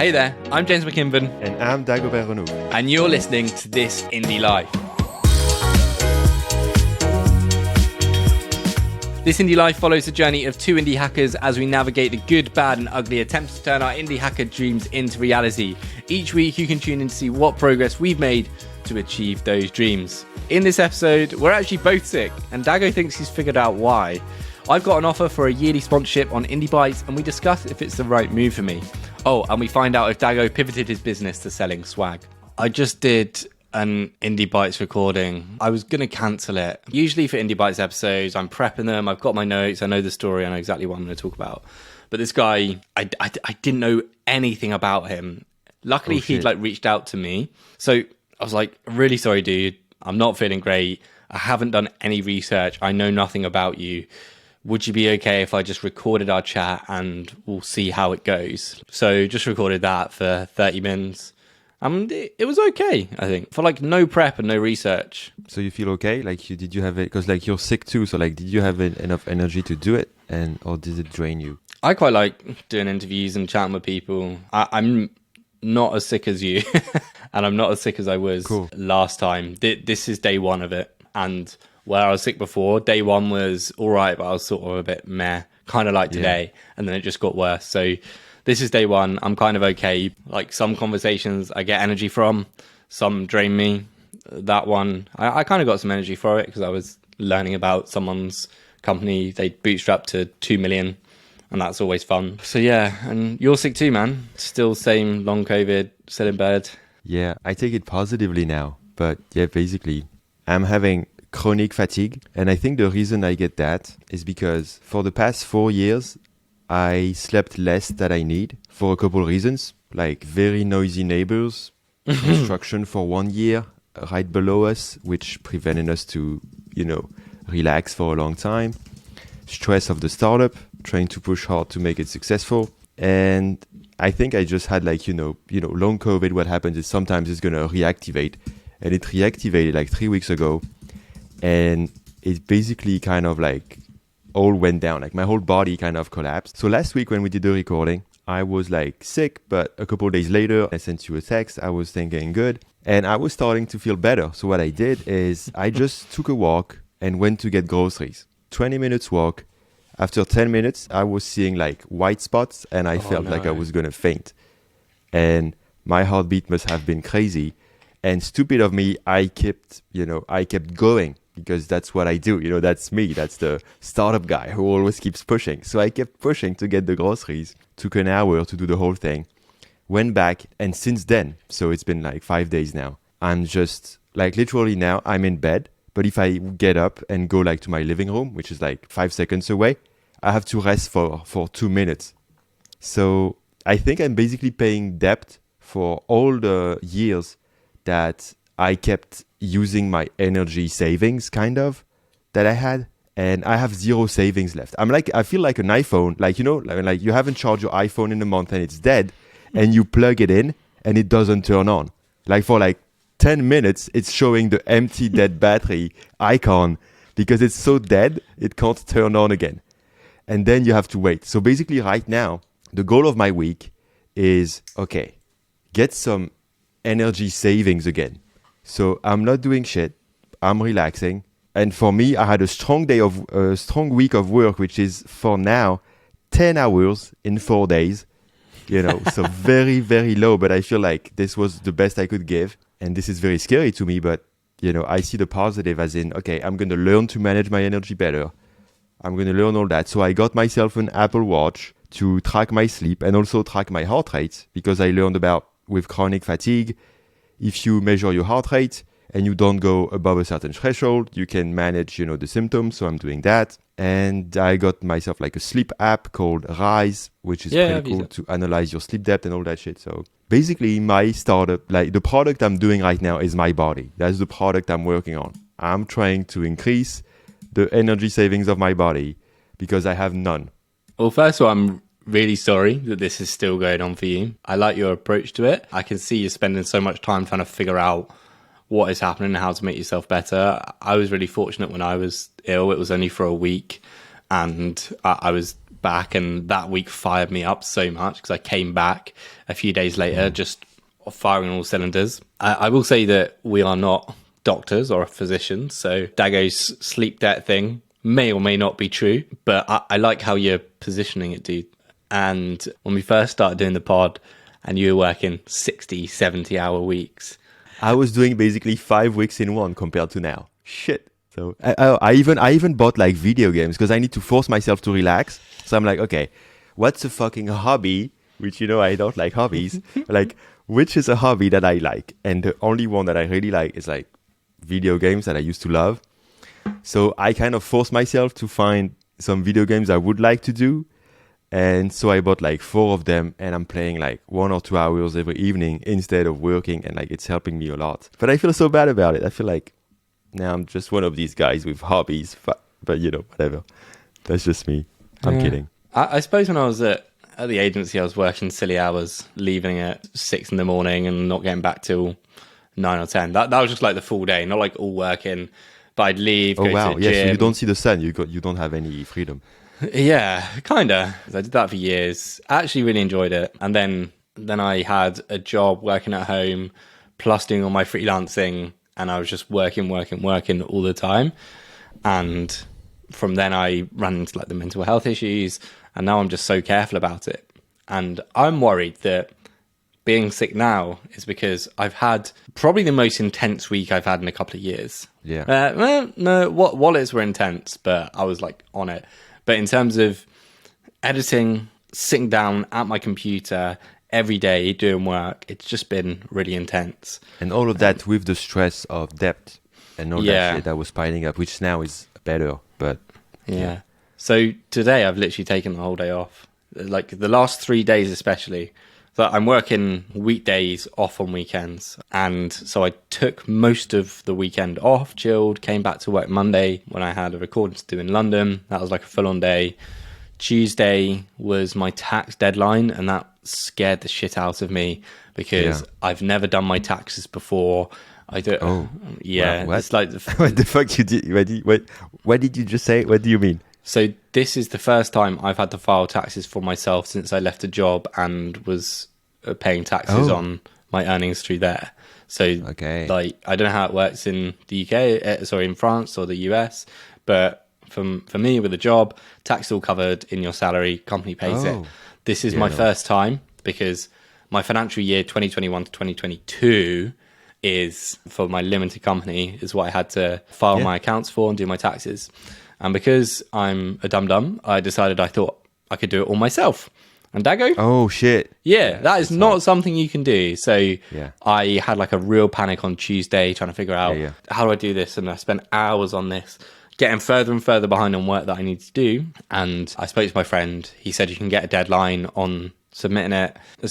Hey there, I'm James McKinven. And I'm Dago. And you're listening to This Indie Life. This Indie Life follows the journey of two indie hackers as we navigate the good, bad and ugly attempts to turn our indie hacker dreams into reality. Each week you can tune in to see what progress we've made to achieve those dreams. In this episode, we're actually both sick and Dago thinks he's figured out why. I've got an offer for a yearly sponsorship on Indie Bytes and we discuss if it's the right move for me. Oh, and we find out if Dago pivoted his business to selling swag. I just did an Indie Bytes recording. I was going to cancel it. Usually for Indie Bytes episodes, I'm prepping them. I've got my notes. I know the story. I know exactly what I'm going to talk about. But this guy, I didn't know anything about him. Luckily, he'd reached out to me. So I was like, really sorry, dude. I'm not feeling great. I haven't done any research. I know nothing about you. Would you be okay if I just recorded our chat and we'll see how it goes? So just recorded that for 30 minutes. It was okay, I think, for no prep and no research. So you feel okay? Did you have it? Because you're sick too. So did you have enough energy to do it, or did it drain you? I quite like doing interviews and chatting with people. I'm not as sick as you, and I'm not as sick as I was last time. This is day one of it, and where I was sick before, day one was all right, but I was sort of a bit meh, kind of like today, and then it just got worse. So this is day one. I'm kind of okay. Some conversations I get energy from, some drain me. That one, I kind of got some energy for it because I was learning about someone's company. They bootstrapped to 2 million and that's always fun. So yeah, and you're sick too, man. Still same long COVID, still in bed. Yeah, I take it positively now. But yeah, basically, I'm having chronic fatigue. And I think the reason I get that is because for the past 4 years, I slept less than I need for a couple of reasons, like very noisy neighbors, construction for 1 year right below us, which prevented us to, relax for a long time, stress of the startup, trying to push hard to make it successful. And I think I just had long COVID. What happens is sometimes it's going to reactivate, and it reactivated 3 weeks ago. And it basically kind of all went down. My whole body kind of collapsed. So last week when we did the recording, I was sick, but a couple of days later, I sent you a text. I was thinking good. And I was starting to feel better. So what I did is I just took a walk and went to get groceries. 20 minutes walk. After 10 minutes, I was seeing white spots and I felt like I was going to faint. And my heartbeat must have been crazy. And stupid of me, I kept going. Because that's what I do. That's me. That's the startup guy who always keeps pushing. So I kept pushing to get the groceries. Took an hour to do the whole thing. Went back. And since then, so it's been 5 days now, I'm just literally now I'm in bed. But if I get up and go to my living room, which is 5 seconds away, I have to rest for 2 minutes. So I think I'm basically paying debt for all the years that I kept using my energy savings that I had, and I have zero savings left. I feel like an iPhone, you haven't charged your iPhone in a month and it's dead, and you plug it in and it doesn't turn on. For 10 minutes, it's showing the empty dead battery icon because it's so dead, it can't turn on again. And then you have to wait. So basically right now, the goal of my week is, get some energy savings again. So I'm not doing shit. I'm relaxing. And for me, I had a strong week of work, which is for now 10 hours in 4 days. So very, very low. But I feel like this was the best I could give. And this is very scary to me. But, I see the positive as in, I'm going to learn to manage my energy better. I'm going to learn all that. So I got myself an Apple Watch to track my sleep and also track my heart rate, because I learned about with chronic fatigue, if you measure your heart rate and you don't go above a certain threshold, you can manage, the symptoms. So I'm doing that. And I got myself a sleep app called Rise, which is pretty cool to analyze your sleep depth and all that shit. So basically my startup, the product I'm doing right now is my body. That's the product I'm working on. I'm trying to increase the energy savings of my body because I have none. Well, first of all, I'm really sorry that this is still going on for you. I like your approach to it. I can see you spending so much time trying to figure out what is happening and how to make yourself better. I was really fortunate when I was ill. It was only for a week and I was back, and that week fired me up so much because I came back a few days later just firing all cylinders. I will say that we are not doctors or physicians, so Dago's sleep debt thing may or may not be true, but I like how you're positioning it, dude. And when we first started doing the pod and you were working 60, 70-hour weeks, I was doing basically 5 weeks in one compared to now. Shit. So I even bought like video games because I need to force myself to relax. So I'm like, okay, what's a fucking hobby? Which, I don't like hobbies. Like, which is a hobby that I like? And the only one that I really like is like video games that I used to love. So I kind of forced myself to find some video games I would like to do. And so I bought like 4 of them, and I'm playing like 1 or 2 hours every evening instead of working, and like it's helping me a lot. But I feel so bad about it. I feel like now I'm just one of these guys with hobbies, but whatever. That's just me. I'm kidding. I suppose when I was at the agency, I was working silly hours, leaving at 6 in the morning and not getting back till 9 or 10. That was just like the full day, not like all working. But I'd leave, go to the gym. So you don't see the sun. You don't have any freedom. Yeah, kind of. I did that for years. I actually really enjoyed it. And then I had a job working at home, plus doing all my freelancing, and I was just working all the time. And from then I ran into like the mental health issues, and now I'm just so careful about it. And I'm worried that being sick now is because I've had probably the most intense week I've had in a couple of years. Yeah. No, wallets were intense, but I was like on it. But in terms of editing, sitting down at my computer every day doing work, it's just been really intense. And all of that with the stress of debt and all that shit that was piling up, which now is better. But yeah. So today I've literally taken the whole day off. Like the last 3 days especially. So I'm working weekdays, off on weekends. And so I took most of the weekend off, chilled, came back to work Monday when I had a recording to do in London. That was like a full-on day. Tuesday was my tax deadline, and that scared the shit out of me because I've never done my taxes before. I do. Oh, yeah. What? It's like what the fuck you did? What did you just say? What do you mean? So this is the first time I've had to file taxes for myself since I left a job and was paying taxes on my earnings through there. So like, I don't know how it works in the UK, in France or the US, but for me with a job, tax all covered in your salary, company pays it. This is my first time because my financial year 2021 to 2022 is for my limited company is what I had to file my accounts for and do my taxes. And because I'm a dum-dum, I decided I thought I could do it all myself. And Dago? Oh, shit. Yeah, that is not something you can do. So I had like a real panic on Tuesday trying to figure out how do I do this? And I spent hours on this, getting further and further behind on work that I need to do. And I spoke to my friend. He said you can get a deadline on submitting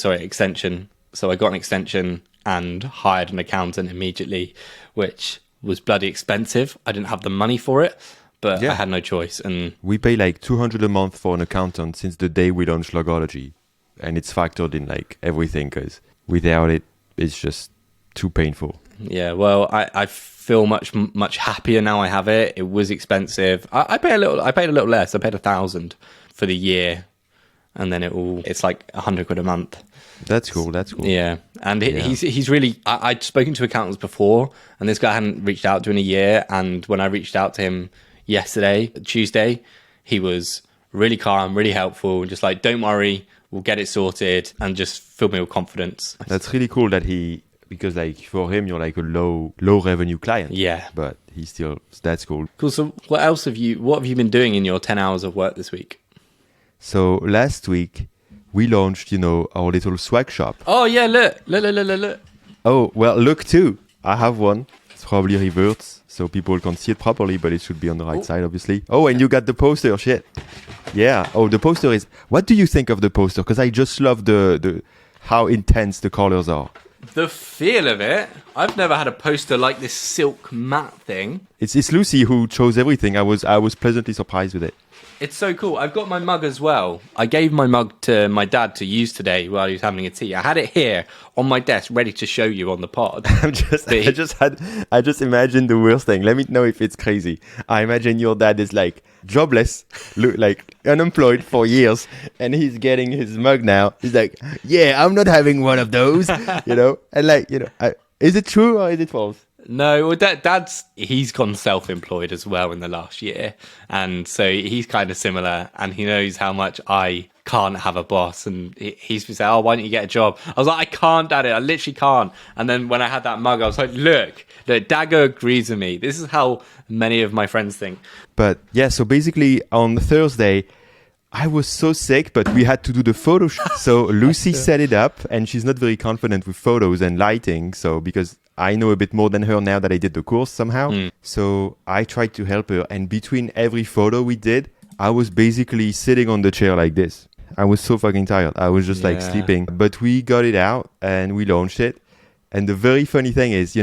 extension. So I got an extension and hired an accountant immediately, which was bloody expensive. I didn't have the money for it. But I had no choice. And we pay like 200 a month for an accountant since the day we launched Logology. And it's factored in like everything because without it, it's just too painful. Yeah, well, I feel much happier now I have it. It was expensive. I paid a little less. I paid 1,000 for the year. And then it's like 100 quid a month. That's cool. Yeah. And he's really, I'd spoken to accountants before, and this guy hadn't reached out to in a year. And when I reached out to him Tuesday, he was really calm, really helpful, just like, don't worry, we'll get it sorted, and just filled me with confidence. That's really cool that because like for him, you're like a low revenue client. Yeah. But that's cool. Cool. So what have you been doing in your 10 hours of work this week? So last week we launched, our little swag shop. Oh yeah, look. Oh, well, look too. I have one. It's probably reversed, so people can't see it properly, but it should be on the right side, obviously. Oh, and you got the poster, shit. Yeah. Oh, the poster is... What do you think of the poster? Because I just love the how intense the colors are. The feel of it. I've never had a poster like this silk matte thing. It's Lucy who chose everything. I was pleasantly surprised with it. It's so cool. I've got my mug as well. I gave my mug to my dad to use today while he was having a tea. I had it here on my desk, ready to show you on the pod. I just imagined the worst thing. Let me know if it's crazy. I imagine your dad is like jobless, like unemployed for years, and he's getting his mug now. He's like, yeah, I'm not having one of those, and like, is it true or is it false? No, well, he's gone self-employed as well in the last year. And so he's kind of similar, and he knows how much I can't have a boss. And he's been saying, oh, why don't you get a job? I was like, I can't, Daddy. I literally can't. And then when I had that mug, I was like, look, Dago agrees with me. This is how many of my friends think. But yeah, so basically on Thursday, I was so sick, but we had to do the photo shoot. So Lucy set it up, and she's not very confident with photos and lighting. So because I know a bit more than her now that I did the course somehow. So I tried to help her. And between every photo we did, I was basically sitting on the chair like this. I was so fucking tired. I was just like sleeping. But we got it out and we launched it. And the very funny thing is,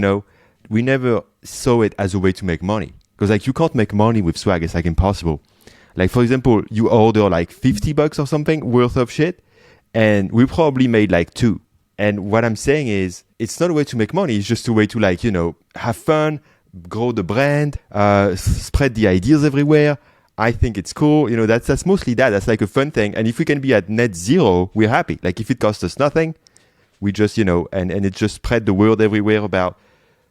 we never saw it as a way to make money. Because like you can't make money with swag. It's like impossible. Like, for example, you order like $50 or something worth of shit. And we probably made like 2. And what I'm saying is, it's not a way to make money. It's just a way to like, have fun, grow the brand, spread the ideas everywhere. I think it's cool. That's mostly that. That's like a fun thing. And if we can be at net zero, we're happy. Like if it costs us nothing, we just, and it just spread the word everywhere about,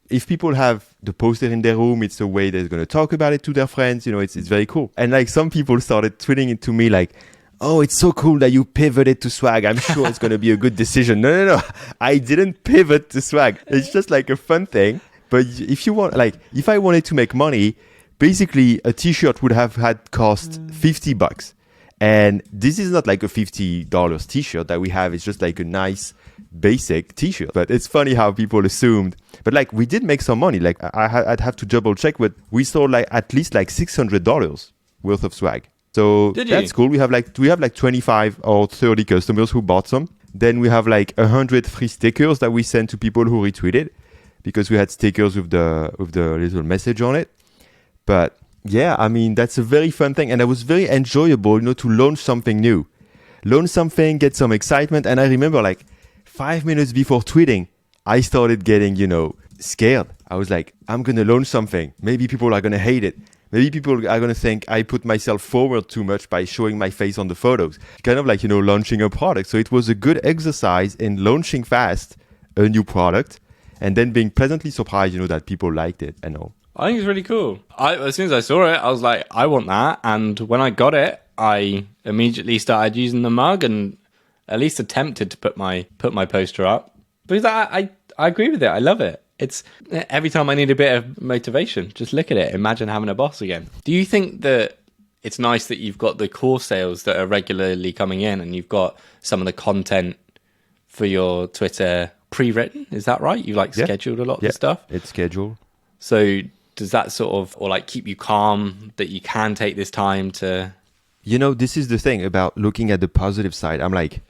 if people have the poster in their room, it's a way they're going to talk about it to their friends. It's very cool. And like some people started tweeting it to me like, oh, it's so cool that you pivoted to swag. I'm sure it's going to be a good decision. No. I didn't pivot to swag. It's just like a fun thing. But if you want, like, if I wanted to make money, basically a t-shirt would have had cost $50. And this is not like a $50 t-shirt that we have. It's just like a nice basic t-shirt. But it's funny how people assumed. But like we did make some money. Like I'd have to double check, but we sold like at least like $600 worth of swag. So that's cool. We have like 25 or 30 customers who bought some. Then we have like 100 free stickers that we sent to people who retweeted, because we had stickers with the little message on it. But yeah, I mean, that's a very fun thing. And it was very enjoyable, to launch something new. Launch something, get some excitement. And I remember like 5 minutes before tweeting, I started getting, scared. I was like, I'm going to launch something. Maybe people are going to hate it. Maybe people are going to think I put myself forward too much by showing my face on the photos. Kind of like, launching a product. So it was a good exercise in launching fast a new product and then being pleasantly surprised, that people liked it and all. I think it's really cool. As soon as I saw it, I was like, I want that. And when I got it, I immediately started using the mug and at least attempted to put my poster up. Because I agree with it. I love it. It's every time I need a bit of motivation, just look at it. Imagine having a boss again. Do you think that it's nice that you've got the course sales that are regularly coming in and you've got some of the content for your Twitter pre-written? Is that right? You scheduled a lot of the stuff? It's scheduled. So does that sort of, or keep you calm that you can take this time to... This is the thing about looking at the positive side. I'm like,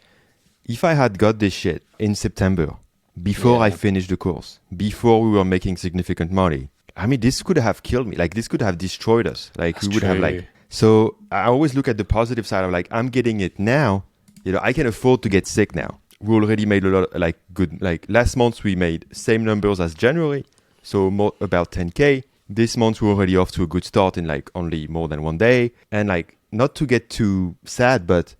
if I had got this shit in September, before I finished the course, before we were making significant money, I mean, this could have killed me. Like, this could have destroyed us. Like, That's we would true. have so I always look at the positive side of like, I'm getting it now. I can afford to get sick now. We already made a lot of good, last month we made same numbers as January. So more about 10K. This month we're already off to a good start in only more than 1 day. And not to get too sad, but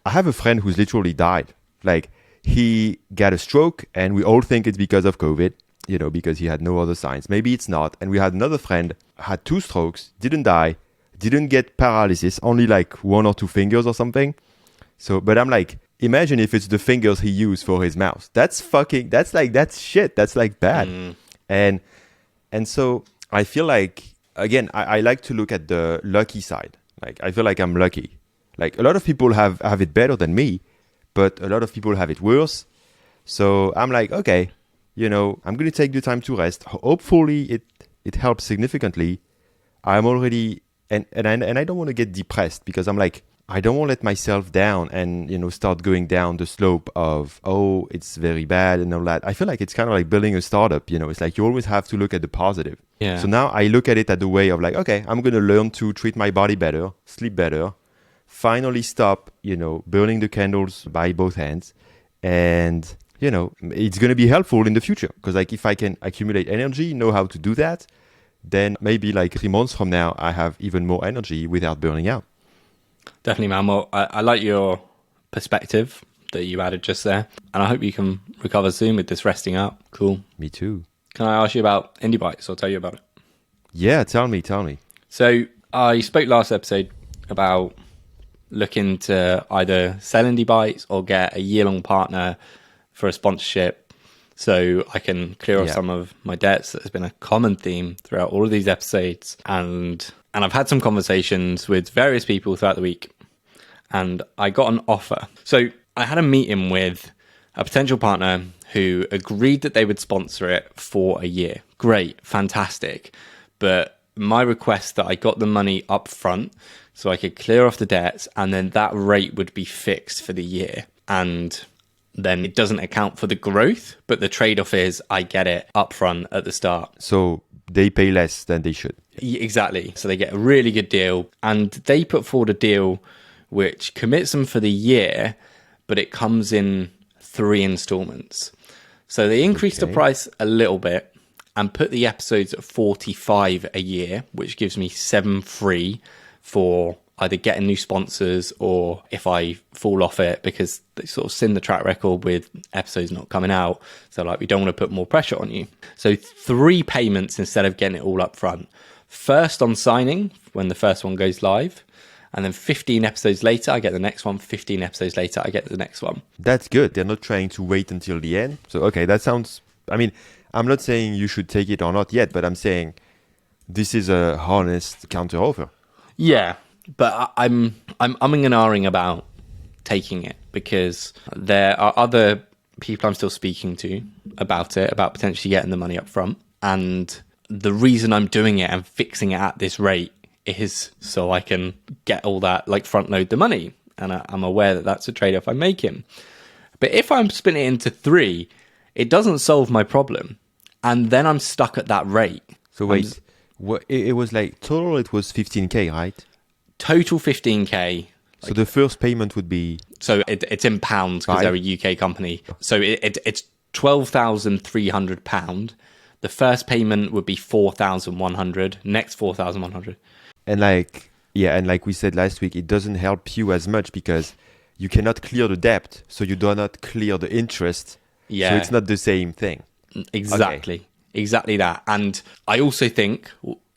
I have a friend who's literally died. He got a stroke and we all think it's because of COVID, because he had no other signs. Maybe it's not. And we had another friend, had 2 strokes, didn't die, didn't get paralysis, only 1 or 2 fingers or something. So, but I'm like, imagine if it's the fingers he used for his mouse. That's shit. That's bad. And so I feel again, I like to look at the lucky side. I feel like I'm lucky. A lot of people have it better than me, but a lot of people have it worse. So I'm like, okay, I'm going to take the time to rest. Hopefully it helps significantly. I'm already, and I don't want to get depressed because I'm like, I don't want to let myself down and, start going down the slope of, oh, it's very bad and all that. I feel like it's kind of like building a startup, It's like you always have to look at the positive. Yeah. So now I look at it at the way of like, okay, I'm going to learn to treat my body better, sleep better, finally stop, burning the candles by both hands. And, it's going to be helpful in the future because like if I can accumulate energy, know how to do that, then maybe like 3 months from now, I have even more energy without burning out. Definitely, man. Well, I like your perspective that you added just there. And I hope you can recover soon with this resting up. Cool. Me too. Can I ask you about Indie Bites or tell you about it? Yeah, tell me. So I spoke last episode about looking to either sell Indie Bites or get a year-long partner for a sponsorship so I can clear off some of my debts. That has been a common theme throughout all of these episodes. And I've had some conversations with various people throughout the week, and I got an offer. So I had a meeting with a potential partner who agreed that they would sponsor it for a year. Great, fantastic. But my request that I got the money up front so I could clear off the debts, and then that rate would be fixed for the year. And then it doesn't account for the growth, but the trade-off is I get it up front at the start. So they pay less than they should. Exactly. So they get a really good deal, and they put forward a deal which commits them for the year, but it comes in 3 installments. So they increased the price a little bit and put the episodes at 45 a year, which gives me 7 free for either getting new sponsors or if I fall off it, because they sort of sin the track record with episodes not coming out. So like, we don't want to put more pressure on you. So 3 payments instead of getting it all up front. First on signing, when the first one goes live, and then 15 episodes later, I get the next one. 15 episodes later, I get the next one. That's good. They're not trying to wait until the end. So, okay, that sounds, I'm not saying you should take it or not yet, but I'm saying this is a honest counter offer. Yeah, but I'm umming and ahhing about taking it because there are other people I'm still speaking to about it, about potentially getting the money up front. And the reason I'm doing it and fixing it at this rate is so I can get all that, like front load the money. And I'm aware that that's a trade-off I'm making. But if I'm splitting it into 3, it doesn't solve my problem. And then I'm stuck at that rate. So wait, it was like total, it was 15K, right? Total 15K. So the first payment would be... So it's in pounds because they're a UK company. So it's £12,300. The first payment would be 4,100. Next 4,100. And like we said last week, it doesn't help you as much because you cannot clear the debt, so you do not clear the interest. Yeah. So it's not the same thing. Exactly. Okay. Exactly that. And I also think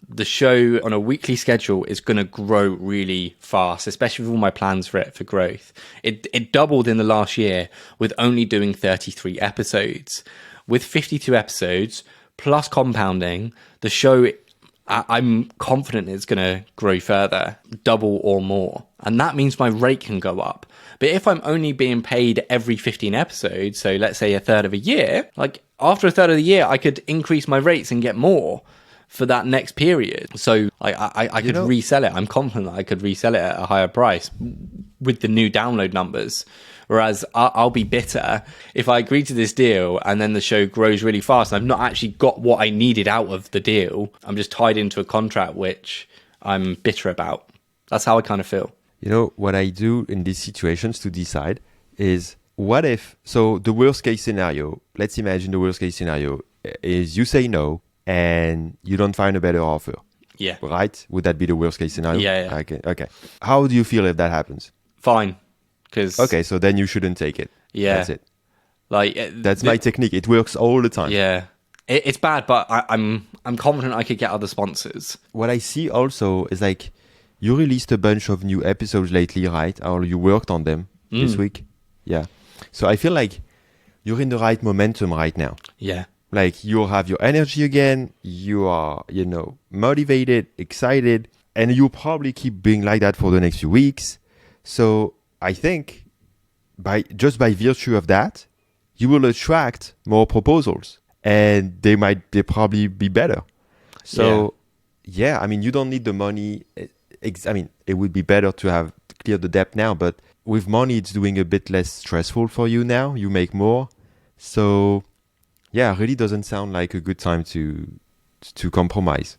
the show on a weekly schedule is going to grow really fast, especially with all my plans for it for growth. It doubled in the last year with only doing 33 episodes. With 52 episodes plus compounding, the show, I'm confident it's going to grow further, double or more. And that means my rate can go up. But if I'm only being paid every 15 episodes, so let's say a third of a year, like after a third of the year, I could increase my rates and get more for that next period. So I could resell it. I'm confident that I could resell it at a higher price with the new download numbers. Whereas I'll be bitter if I agree to this deal and then the show grows really fast and I've not actually got what I needed out of the deal. I'm just tied into a contract which I'm bitter about. That's how I kind of feel. You know, what I do in these situations to decide is what if, so the worst case scenario, let's imagine the worst case scenario is you say no and you don't find a better offer. Yeah. Right? Would that be the worst case scenario? Yeah. Okay. How do you feel if that happens? Fine. Okay, so then you shouldn't take it. Yeah. That's it. Like that's my technique. It works all the time. Yeah. It's bad, but I'm confident I could get other sponsors. What I see also is like you released a bunch of new episodes lately, right? Or you worked on them this week. Yeah. So I feel like you're in the right momentum right now. Yeah. Like you have your energy again. You are, motivated, excited, and you'll probably keep being like that for the next few weeks. So I think by virtue of that, you will attract more proposals and they probably be better. So yeah, I mean, you don't need the money. It would be better to have cleared the debt now, but with money, it's doing a bit less stressful for you now. You make more. So, yeah, really doesn't sound like a good time to compromise.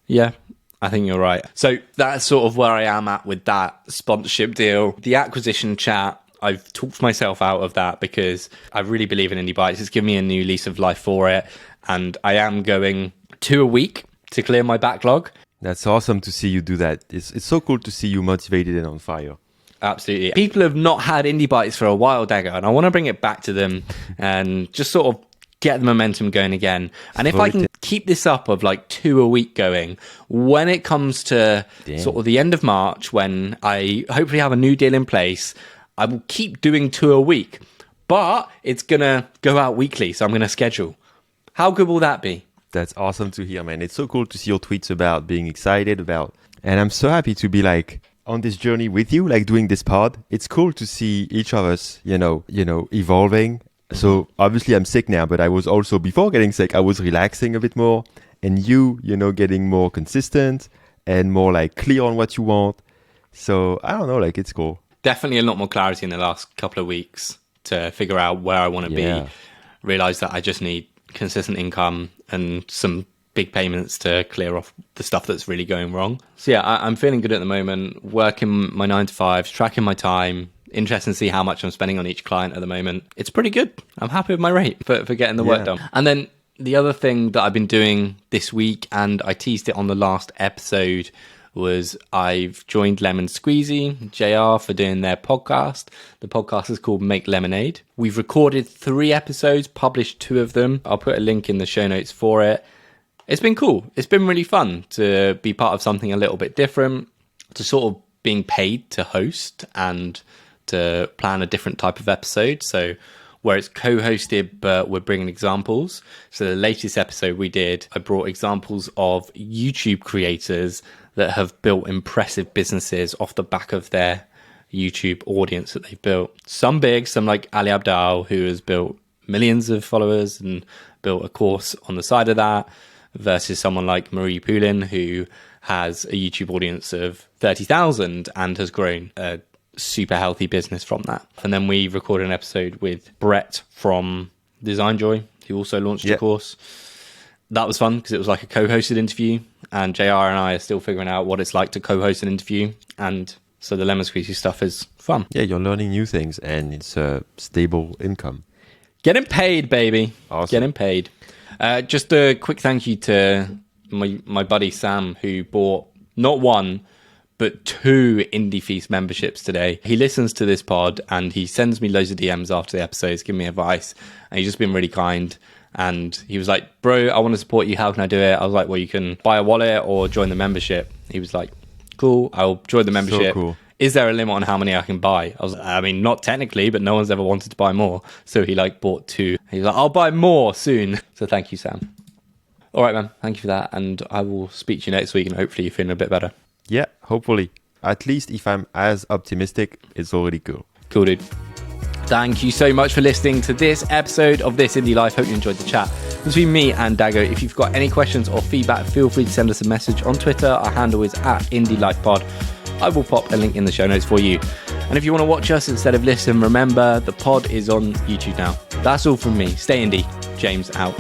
Yeah, I think you're right. So that's sort of where I am at with that sponsorship deal. The acquisition chat, I've talked myself out of that because I really believe in Indie Bites. It's given me a new lease of life for it. And I am going 2 a week to clear my backlog. That's awesome to see you do that. It's so cool to see you motivated and on fire. Absolutely. People have not had Indie Bites for a while, Dago, and I want to bring it back to them and just sort of get the momentum going again. And if I can keep this up of like 2 a week going, when it comes to sort of the end of March, when I hopefully have a new deal in place, I will keep doing 2 a week, but it's going to go out weekly. So I'm going to schedule. How good will that be? That's awesome to hear, man. It's so cool to see your tweets about being excited about, and I'm so happy to be like on this journey with you, like doing this pod. It's cool to see each of us, evolving. So obviously I'm sick now, but I was also, before getting sick, I was relaxing a bit more, and you getting more consistent and more like clear on what you want. So I don't know, like it's cool. Definitely a lot more clarity in the last couple of weeks to figure out where I want to be. Realize that I just need consistent income and some big payments to clear off the stuff that's really going wrong. So yeah, I'm feeling good at the moment, working my 9 to 5s, tracking my time. Interesting to see how much I'm spending on each client at the moment. It's pretty good. I'm happy with my rate for getting the work done. And then the other thing that I've been doing this week, and I teased it on the last episode, was I've joined Lemon Squeezy, JR, for doing their podcast. The podcast is called Make Lemonade. We've recorded 3 episodes, published 2 of them. I'll put a link in the show notes for it. It's been cool. It's been really fun to be part of something a little bit different, to sort of being paid to host and to plan a different type of episode. So where it's co-hosted, but we're bringing examples. So the latest episode we did, I brought examples of YouTube creators that have built impressive businesses off the back of their YouTube audience that they've built. Some big, some like Ali Abdal, who has built millions of followers and built a course on the side of that, versus someone like Marie Poulin, who has a YouTube audience of 30,000 and has grown a super healthy business from that. And then we recorded an episode with Brett from Design Joy, who also launched a course. That was fun because it was like a co-hosted interview, and JR and I are still figuring out what it's like to co-host an interview. And so the Lemon Squeezy stuff is fun. Yeah, you're learning new things and it's a stable income. Getting paid, baby. Awesome. Getting paid. Just a quick thank you to my buddy Sam, who bought not 1, but 2 Indie Feast memberships today. He listens to this pod and he sends me loads of DMs after the episodes, giving me advice. And he's just been really kind. And he was like, bro, I want to support you. How can I do it? I was like, well, you can buy a wallet or join the membership. He was like, cool, I'll join the membership. So cool. Is there a limit on how many I can buy? I mean, not technically, but no one's ever wanted to buy more. So he like bought 2. He's like, I'll buy more soon. So thank you, Sam. All right, man. Thank you for that. And I will speak to you next week and hopefully you're feeling a bit better. Yeah, hopefully. At least if I'm as optimistic, it's already cool. Cool, dude. Thank you so much for listening to this episode of This Indie Life. Hope you enjoyed the chat between me and Dago. If you've got any questions or feedback, feel free to send us a message on Twitter. Our handle is @IndieLifePod. I will pop a link in the show notes for you. And if you want to watch us instead of listen, remember the pod is on YouTube now. That's all from me. Stay indie. James out.